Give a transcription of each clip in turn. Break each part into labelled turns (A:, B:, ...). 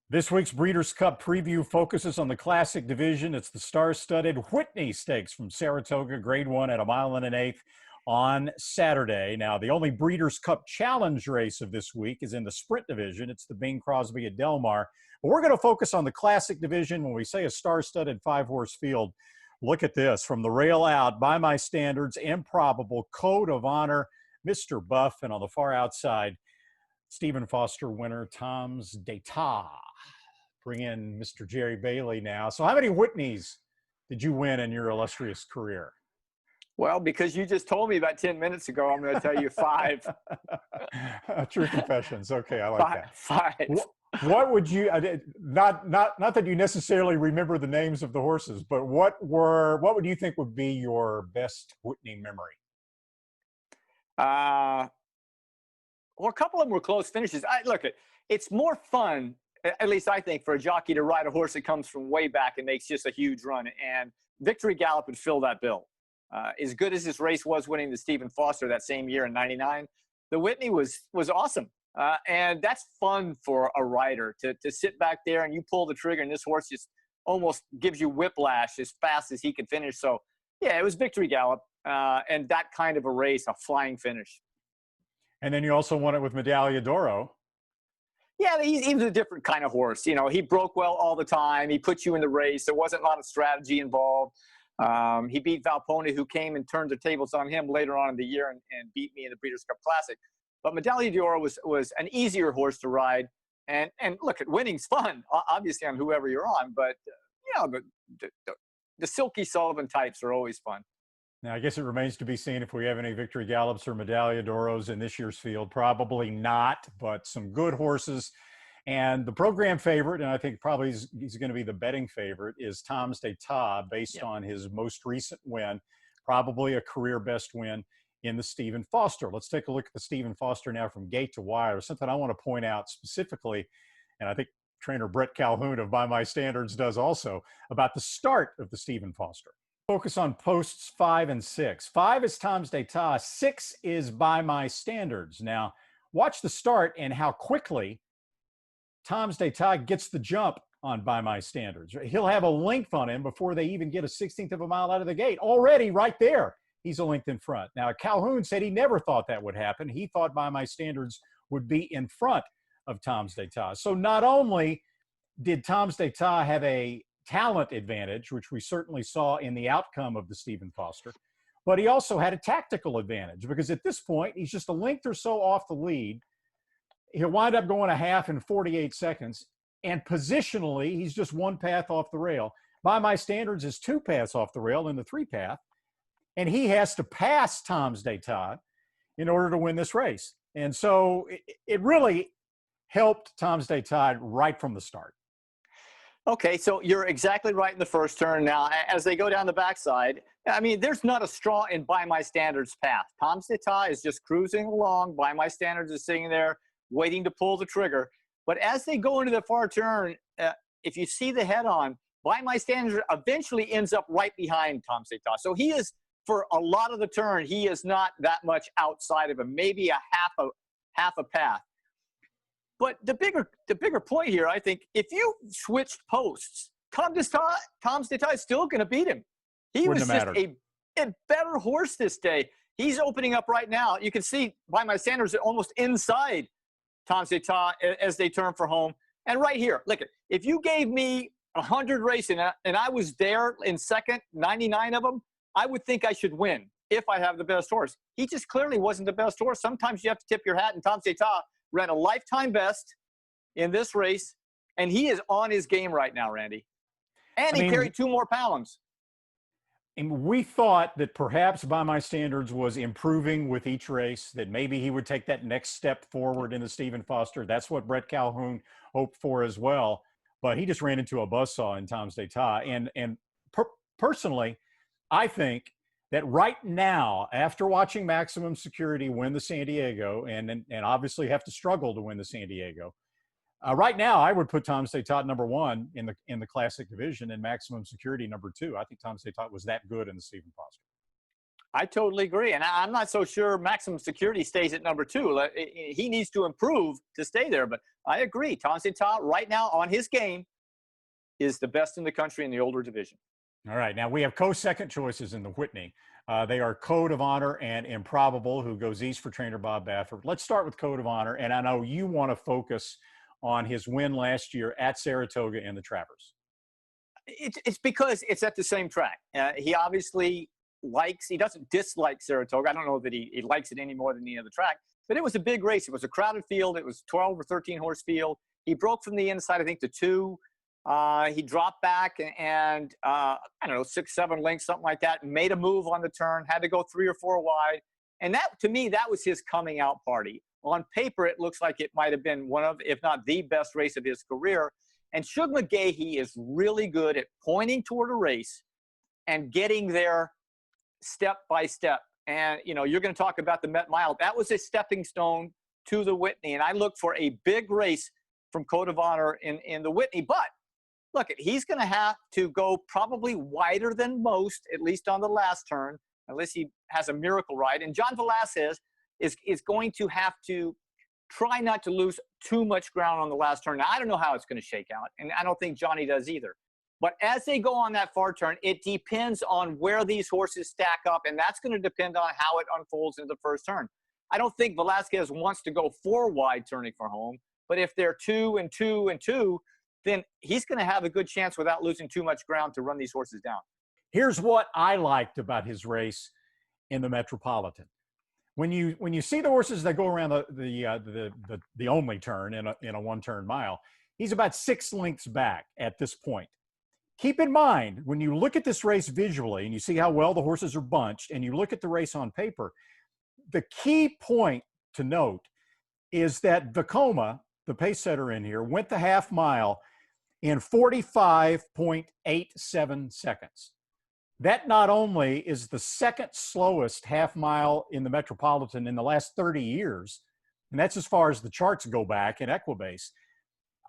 A: This week's Breeders' Cup preview focuses on the Classic division. It's the star-studded Whitney Stakes from Saratoga, Grade 1 at 1.125 miles on Saturday. Now, the only Breeders' Cup Challenge race of this week is in the Sprint division. It's the Bing Crosby at Del Mar. But we're going to focus on the Classic division. When we say a star-studded five-horse field, look at this. From the rail out, by my standards, Improbable, Code of Honor, Mr. Buff, and on the far outside, Stephen Foster winner, Tom's d'Etat. Bring in Mr. Jerry Bailey now. So how many Whitneys did you win in your illustrious career?
B: Well, because you just told me about 10 minutes ago, I'm going to tell you 5.
A: True confessions. Okay, I like that.
B: 5.
A: What would you, not that you necessarily remember the names of the horses, but what would you think would be your best Whitney memory?
B: Well, a couple of them were close finishes. Look, it's more fun, at least I think, for a jockey to ride a horse that comes from way back and makes just a huge run. And Victory Gallop would fill that bill. As good as this race was, winning the Stephen Foster that same year in '99, the Whitney was awesome. And that's fun for a rider to sit back there and you pull the trigger and this horse just almost gives you whiplash as fast as he can finish. So, yeah, it was Victory Gallop and that kind of a race, a flying finish.
A: And then you also won it with Medaglia d'Oro.
B: Yeah, he was a different kind of horse. You know, he broke well all the time. He put you in the race. There wasn't a lot of strategy involved. He beat Valpone, who came and turned the tables on him later on in the year and beat me in the Breeders' Cup Classic. But Medaglia d'Oro was an easier horse to ride. And look, winning's fun, obviously, on whoever you're on. But, you know, the Silky Sullivan types are always fun.
A: Now, I guess it remains to be seen if we have any Victory Gallops or Medaglia d'Oros in this year's field. Probably not, but some good horses. And the program favorite, and I think probably he's going to be the betting favorite, is Tom's d'Etat, based on his most recent win, probably a career best win in the Stephen Foster. Let's take a look at the Stephen Foster now from gate to wire. Something I want to point out specifically, and I think trainer Brett Calhoun of By My Standards does also, about the start of the Stephen Foster. Focus on posts 5 and 6. 5 is Tom's d'Etat. 6 is By My Standards. Now, watch the start and how quickly Tom's d'Etat gets the jump on By My Standards. He'll have a length on him before they even get a 16th of a mile out of the gate. Already right there, he's a length in front. Now, Calhoun said he never thought that would happen. He thought By My Standards would be in front of Tom's d'Etat. So not only did Tom's d'Etat have a talent advantage, which we certainly saw in the outcome of the Stephen Foster, but he also had a tactical advantage because at this point, he's just a length or so off the lead. He'll wind up going a half in 48 seconds. And positionally, he's just one path off the rail. By My Standards is 2 paths off the rail in the 3 path. And he has to pass Tom's d'Etat in order to win this race. And so it really helped Tom's d'Etat right from the start.
B: Okay, so you're exactly right in the first turn. Now, as they go down the backside, I mean, there's not a straw in By My Standards path. Tom's d'Etat is just cruising along. By My Standards is sitting there waiting to pull the trigger. But as they go into the far turn, if you see the head-on, By My Standards eventually ends up right behind Tom's d'Etat. So he is, for a lot of the turn, he is not that much outside of him, maybe a half a path. But the bigger point here, I think, if you switched posts, Tom's d'Etat is still going to beat him. He was just a better horse this day. He's opening up right now. You can see By My Standards almost inside Tom's d'Etat as they turn for home. And right here, look, if you gave me 100 racing and I was there in second, 99 of them, I would think I should win if I have the best horse. He just clearly wasn't the best horse. Sometimes you have to tip your hat, and Tom's d'Etat ran a lifetime best in this race, and he is on his game right now, Randy. And he carried 2 more pounds.
A: And we thought that perhaps By My Standards was improving with each race, that maybe he would take that next step forward in the Stephen Foster. That's what Brett Calhoun hoped for as well. But he just ran into a buzzsaw in Tom's d'Etat. And personally, I think that right now, after watching Maximum Security win the San Diego and obviously have to struggle to win the San Diego, right now I would put Tom's d'Etat number 1 in the Classic division and Maximum Security number 2. I think Tom's d'Etat was that good in the Stephen Foster.
B: I totally agree. And I'm not so sure Maximum Security stays at number 2. He needs to improve to stay there. But I agree. Tom Sita, right now on his game, is the best in the country in the older division.
A: All right. Now we have co-second choices in the Whitney. They are Code of Honor and Improbable, who goes east for trainer Bob Baffert. Let's start with Code of Honor. And I know you want to focus on his win last year at Saratoga in the Travers.
B: It's because it's at the same track. He obviously he doesn't dislike Saratoga. I don't know that he likes it any more than any other track, but it was a big race. It was a crowded field. It was 12 or 13 horse field. He broke from the inside, I think, to 2. He dropped back and I don't know, 6, 7 lengths, something like that, made a move on the turn, had to go 3 or 4 wide. And that, to me, that was his coming out party. On paper, it looks like it might have been one of, if not the best race of his career. And Shug McGahee is really good at pointing toward a race and getting there step by step. And, you know, you're going to talk about the Met Mile. That was a stepping stone to the Whitney. And I look for a big race from Code of Honor in the Whitney. But look, he's going to have to go probably wider than most, at least on the last turn, unless he has a miracle ride. And John Velasquez is going to have to try not to lose too much ground on the last turn. Now, I don't know how it's going to shake out, and I don't think Johnny does either. But as they go on that far turn, it depends on where these horses stack up, and that's going to depend on how it unfolds in the first turn. I don't think Velasquez wants to go 4 wide turning for home, but if they're 2 and 2 and 2, then he's going to have a good chance without losing too much ground to run these horses down.
A: Here's what I liked about his race in the Metropolitan. When you see the horses that go around the only turn in a 1-turn mile, he's about 6 lengths back at this point. Keep in mind, when you look at this race visually and you see how well the horses are bunched and you look at the race on paper, the key point to note is that Vekoma, the pace setter in here, went the half mile in 45.87 seconds. That not only is the second slowest half mile in the Metropolitan in the last 30 years, and that's as far as the charts go back in Equibase.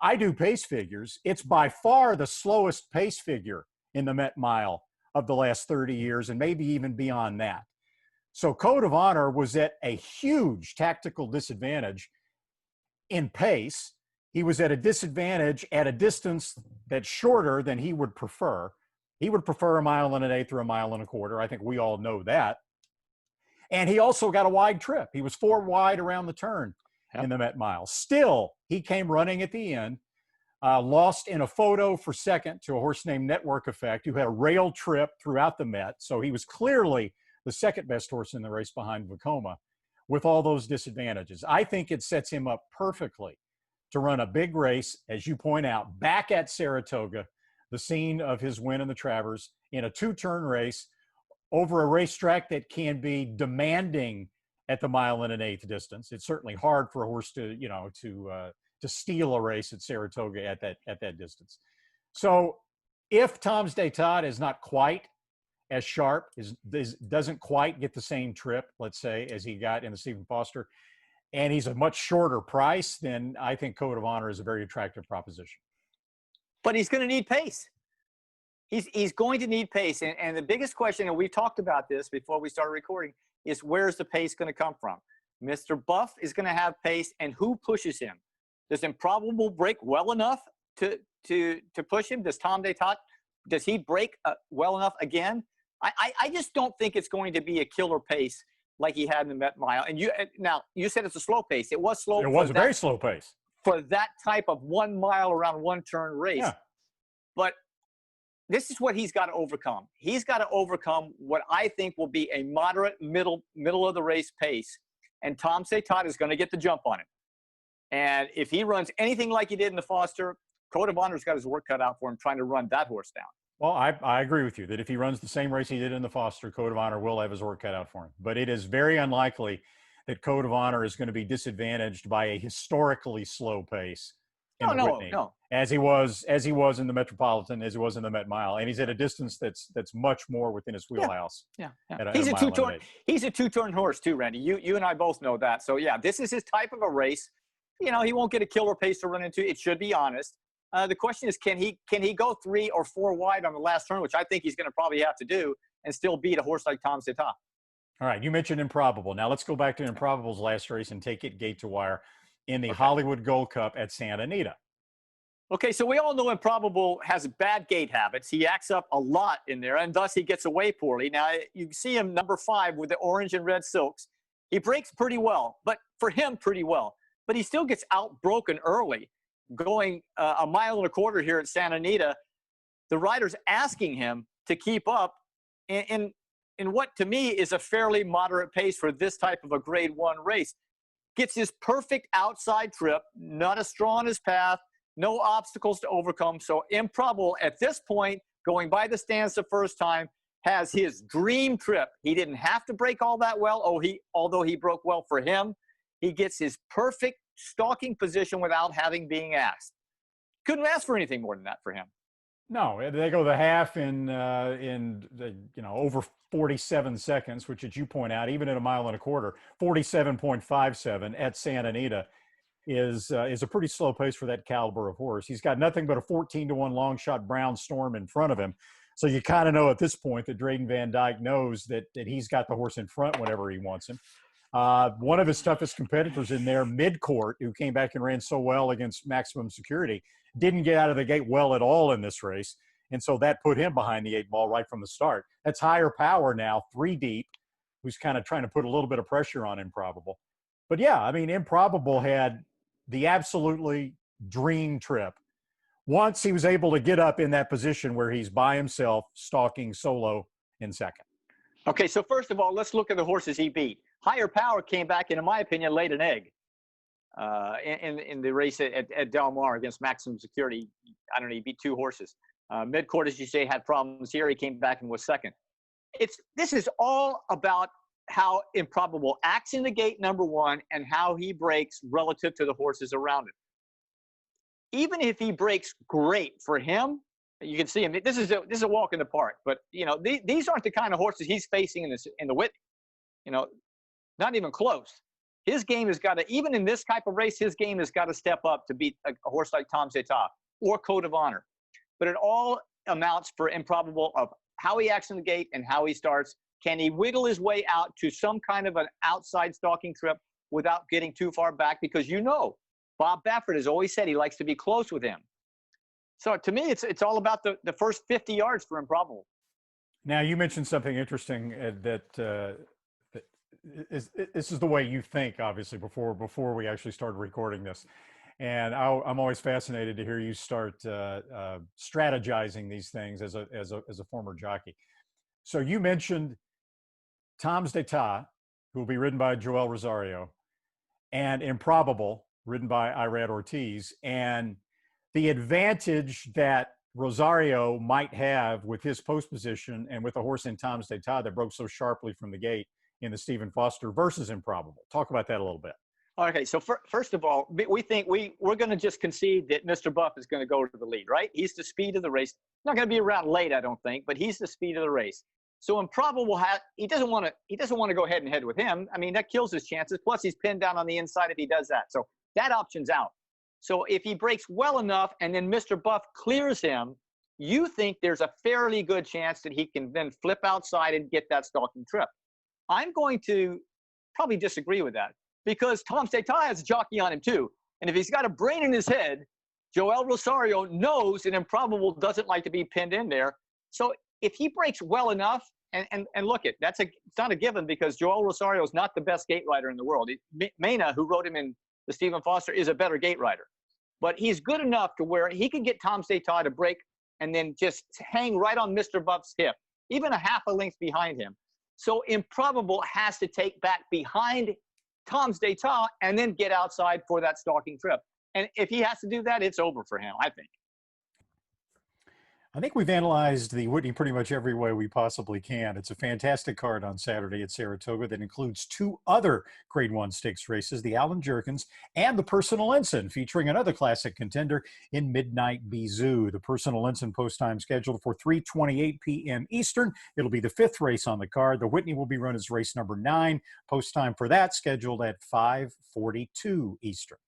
A: I do pace figures. It's by far the slowest pace figure in the Met Mile of the last 30 years, and maybe even beyond that. So Code of Honor was at a huge tactical disadvantage in pace. He was at a disadvantage at a distance that's shorter than he would prefer. He would prefer 1 1/8 or 1 1/4. I think we all know that. And he also got a wide trip. He was 4 wide around the turn in the Met Mile. Still, he came running at the end, lost in a photo for second to a horse named Network Effect, who had a rail trip throughout the Met. So he was clearly the second best horse in the race behind Vekoma with all those disadvantages. I think it sets him up perfectly to run a big race, as you point out, back at Saratoga, the scene of his win in the Travers, in a 2-turn race over a racetrack that can be demanding at the 1 1/8 distance. It's certainly hard for a horse to, you know, to steal a race at Saratoga at that distance. So if Tom's D'Etat is not quite as sharp, doesn't quite get the same trip, let's say, as he got in the Stephen Foster, and he's a much shorter price, then I think Code of Honor is a very attractive proposition.
B: But he's going to need pace. He's going to need pace. And the biggest question, and we talked about this before we started recording, is where's the pace going to come from? Mr. Buff is going to have pace, and who pushes him? Does Improbable break well enough to push him? Does Tom D'Etat, does he break well enough again? I just don't think it's going to be a killer pace like he had in the Met Mile. And you said it's a slow pace. It was slow.
A: It was a very slow pace
B: for that type of 1 mile around 1-turn race. Yeah. But this is what he's got to overcome. He's got to overcome what I think will be a moderate middle of the race pace. And Tom D'Etat is going to get the jump on it. And if he runs anything like he did in the Foster, Code of Honor's got his work cut out for him trying to run that horse down.
A: Well, I agree with you that if he runs the same race he did in the Foster, Code of Honor will have his work cut out for him. But it is very unlikely that Code of Honor is going to be disadvantaged by a historically slow pace in the Whitney, as he was in the Metropolitan, as he was in the Met Mile, and he's at a distance that's much more within his wheelhouse.
B: Yeah. He's a 2-turn horse too, Randy. You and I both know that. So yeah, this is his type of a race. You know, he won't get a killer pace to run into. It should be honest. The question is, can he go 3 or 4 wide on the last turn, which I think he's going to probably have to do, and still beat a horse like Tom D'Etat?
A: All right, you mentioned Improbable. Now let's go back to Improbable's last race and take it gate to wire in the
B: Okay.
A: Hollywood Gold Cup at Santa Anita.
B: Okay, so we all know Improbable has bad gait habits. He acts up a lot in there, and thus he gets away poorly. Now, you see him number 5 with the orange and red silks. He breaks pretty well, but for him, pretty well. But he still gets outbroken early, going a mile and a quarter here at Santa Anita. The rider's asking him to keep up in what, to me, is a fairly moderate pace for this type of a Grade 1 race. Gets his perfect outside trip, not a straw on his path, no obstacles to overcome. So Improbable at this point, going by the stands the first time, has his dream trip. He didn't have to break all that well. Although he broke well for him, he gets his perfect stalking position without having being asked. Couldn't ask for anything more than that for him.
A: No, they go the half in over 47 seconds, which, as you point out, even at a mile and a quarter, 47.57 at Santa Anita is a pretty slow pace for that caliber of horse. He's got nothing but a 14-1 long shot Brown Storm in front of him. So you kind of know at this point that Drayden Van Dyke knows that he's got the horse in front whenever he wants him. One of his toughest competitors in there, Midcourt, who came back and ran so well against Maximum Security, didn't get out of the gate well at all in this race. And so that put him behind the 8 ball right from the start. That's Higher Power now, 3 deep, who's kind of trying to put a little bit of pressure on Improbable. But yeah, I mean, Improbable had the absolutely dream trip once he was able to get up in that position where he's by himself stalking solo in second.
B: Okay, so first of all, let's look at the horses he beat. Higher Power came back and, in my opinion, laid an egg in the race at Del Mar against Maximum Security. I don't know, he beat 2 horses. Midcourt, as you say, had problems here. He came back and was second. This is all about how Improbable acts in the gate, number 1, and how he breaks relative to the horses around him. Even if he breaks great for him, you can see him. This is a walk in the park. But these aren't the kind of horses he's facing in the Whitney. Not even close. His game has got to, even in this type of race, his game has got to step up to beat a horse like Tom Zeta or Code of Honor. But it all amounts for Improbable of how he acts in the gate and how he starts. Can he wiggle his way out to some kind of an outside stalking trip without getting too far back? Because Bob Baffert has always said he likes to be close with him. So to me, it's all about the first 50 yards for Improbable.
A: Now, you mentioned something interesting that this is the way you think, obviously, before we actually started recording this. And I'm always fascinated to hear you start strategizing these things as a former jockey. So you mentioned Tom's d'Etat, who will be ridden by Joel Rosario, and Improbable, ridden by Irad Ortiz, and the advantage that Rosario might have with his post position and with a horse in Tom's d'Etat that broke so sharply from the gate in the Stephen Foster versus Improbable. Talk about that a little bit.
B: Okay, so first of all, we think we're going to just concede that Mr. Buff is going to go to the lead, right? He's the speed of the race. Not going to be around late, I don't think, but he's the speed of the race. So Improbable he doesn't want to go head and head with him. I mean, that kills his chances. Plus, he's pinned down on the inside if he does that. So that option's out. So if he breaks well enough and then Mr. Buff clears him, you think there's a fairly good chance that he can then flip outside and get that stalking trip. I'm going to probably disagree with that because Tom d'Etat has a jockey on him too. And if he's got a brain in his head, Joel Rosario knows that Improbable doesn't like to be pinned in there. So if he breaks well enough, and look, it's not a given because Joel Rosario is not the best gate rider in the world. Mena, who rode him in the Stephen Foster, is a better gate rider. But he's good enough to where he can get Tom d'Etat to break and then just hang right on Mr. Buff's hip, even a half a length behind him. So Improbable has to take back behind Tom's d'Etat and then get outside for that stalking trip. And if he has to do that, it's over for him, I think.
A: I think we've analyzed the Whitney pretty much every way we possibly can. It's a fantastic card on Saturday at Saratoga that includes 2 other Grade 1 stakes races, the Allen Jerkins and the Personal Ensign, featuring another classic contender in Midnight Bizou. The Personal Ensign post time scheduled for 3:28 p.m. Eastern. It'll be the 5th race on the card. The Whitney will be run as race number 9. Post time for that scheduled at 5:42 Eastern.